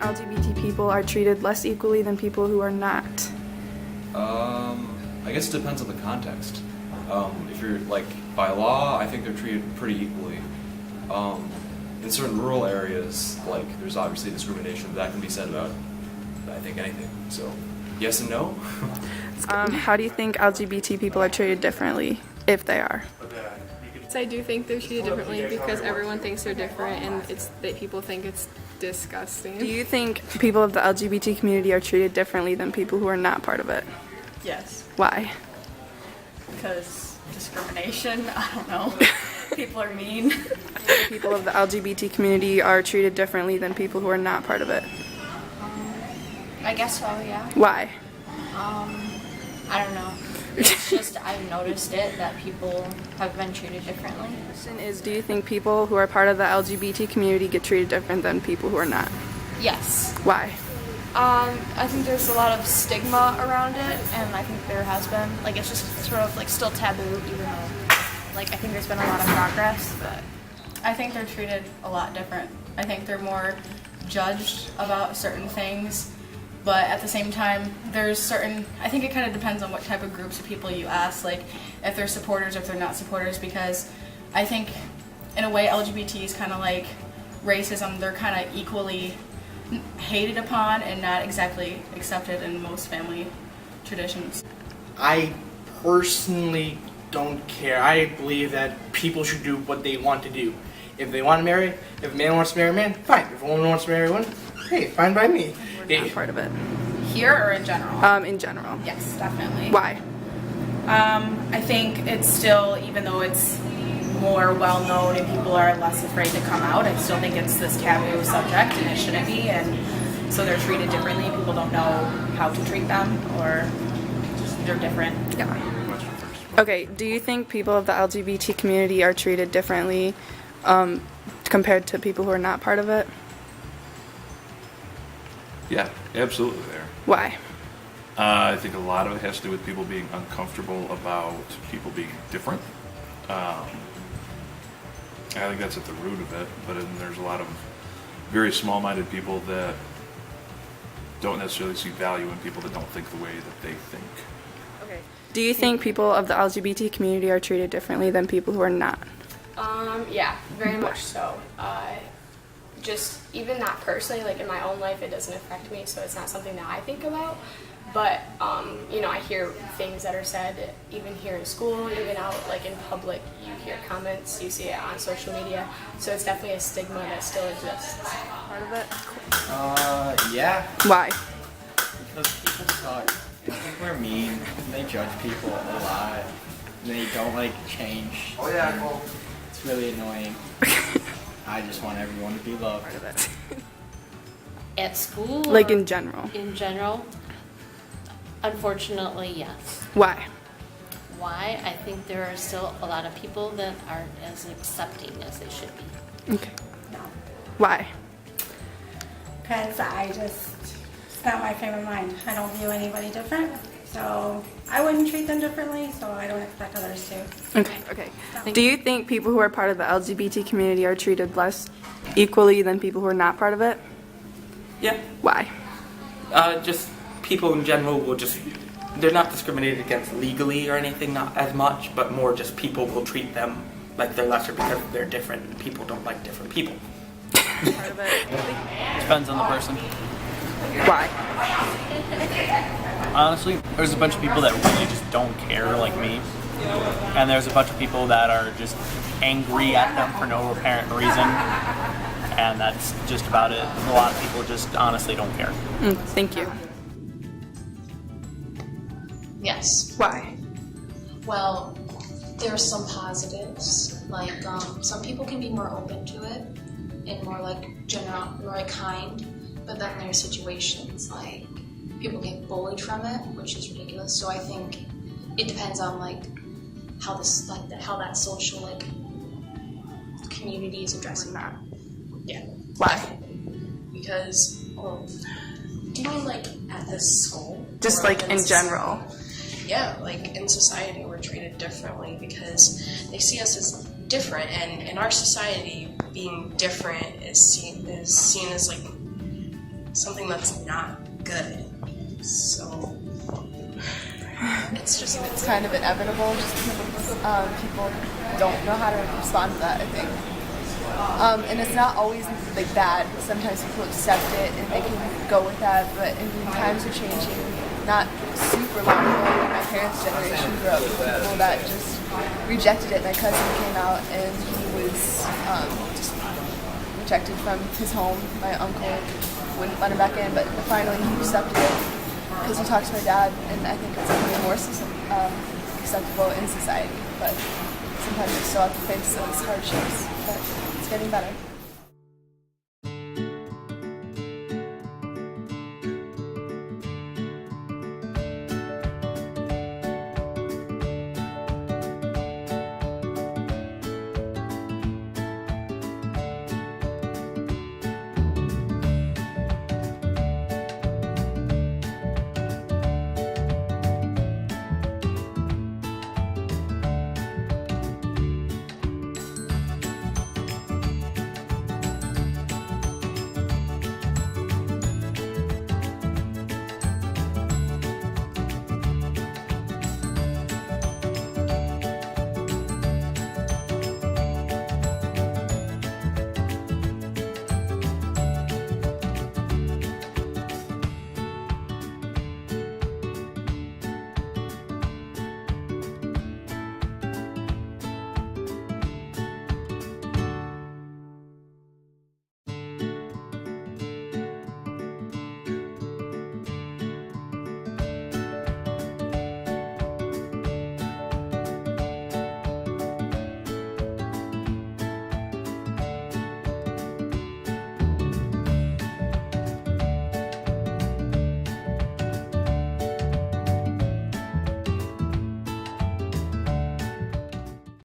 LGBT people are treated less equally than people who are not? I guess it depends on the context. If you're, like, by law, I think they're treated pretty equally. In certain rural areas, like, there's obviously discrimination, but that can be said about, I think, anything. So, yes and no. How do you think LGBT people are treated differently, if they are? I do think they're treated differently because everyone thinks they're different and it's that people think it's disgusting. Do you think people of the LGBT community are treated differently than people who are not part of it? Yes, Why? because discrimination, I don't know. People are mean. People of the LGBT community are treated differently than people who are not part of it. I guess so, yeah. Why? I don't know. It's just I've noticed it that people have been treated differently. The question is, do you think people who are part of the LGBT community get treated different than people who are not? Yes. Why? I think there's a lot of stigma around it, and I think there has been. Like, it's just sort of like still taboo, even though, like, I think there's been a lot of progress, but I think they're treated a lot different. I think they're more judged about certain things, but at the same time, there's certain, I think it kind of depends on what type of groups of people you ask, like if they're supporters or if they're not supporters, because I think in a way LGBT is kind of like racism. They're kind of equally hated upon and not exactly accepted in most family traditions. I personally don't care. I believe that people should do what they want to do. If they want to marry, if a man wants to marry a man, fine. If a woman wants to marry a woman, hey, fine by me. We're not part of it. Here or in general? In general. Yes, definitely. Why? I think it's still, even though it's more well known and people are less afraid to come out, I still think it's this taboo subject and it shouldn't be, and so they're treated differently. People don't know how to treat them, or just they're different. Yeah. Okay, do you think people of the LGBT community are treated differently compared to people who are not part of it? Yeah, absolutely there. Why? I think a lot of it has to do with people being uncomfortable about people being different. I think that's at the root of it, but then there's a lot of very small-minded people that don't necessarily see value in people that don't think the way that they think. Okay. Do you think people of the LGBT community are treated differently than people who are not? Yeah, very much so. Just even not personally, like in my own life, it doesn't affect me, so it's not something that I think about. But you know, I hear things that are said, even here in school, even out like in public. You hear comments, you see it on social media. So it's definitely a stigma that still exists. Part of it? Yeah, Why? because people suck. People are mean. They judge people a lot. They don't like change. Oh yeah, cool. It's really annoying. I just want everyone to be loved. Part of it. At school? Like or in general. In general? Unfortunately, yes. Why? Why? I think there are still a lot of people that aren't as accepting as they should be. Okay. Why? Because it's not my frame of mind. I don't view anybody different, so I wouldn't treat them differently, so I don't expect others to. Okay. Do you think people who are part of the LGBT community are treated less equally than people who are not part of it? Yeah. Why? Just people in general will they're not discriminated against legally or anything, not as much, but more just people will treat them like they're lesser because they're different. People don't like different people. Part of it. Depends on the person. Why? Honestly, there's a bunch of people that really just don't care like me. And there's a bunch of people that are just angry at them for no apparent reason. And that's just about it. A lot of people just honestly don't care. Thank you. Yes. Why? Well, there are some positives. Like, some people can be more open to it and more like general, more like kind. But then there's situations like people get bullied from it, which is ridiculous. So I think it depends on like how that social like community is addressing that. Yeah. Why? Because, well, do you mean like at this school? Just Or like in general. Yeah, like in society we're treated differently because they see us as different, and in our society being different is seen as like something that's not good. So it's kind of inevitable just because people don't know how to respond to that, I think. And it's not always like bad. Sometimes people accept it and they can go with that, but I mean, times are changing. Not super long ago, my parents' generation grew up with people that just rejected it. My cousin came out and he was just rejected from his home. My uncle wouldn't let him back in, but finally he accepted it because he talked to my dad, and I think it's becoming more acceptable in society. But sometimes we still have to face those hardships, but it's getting better.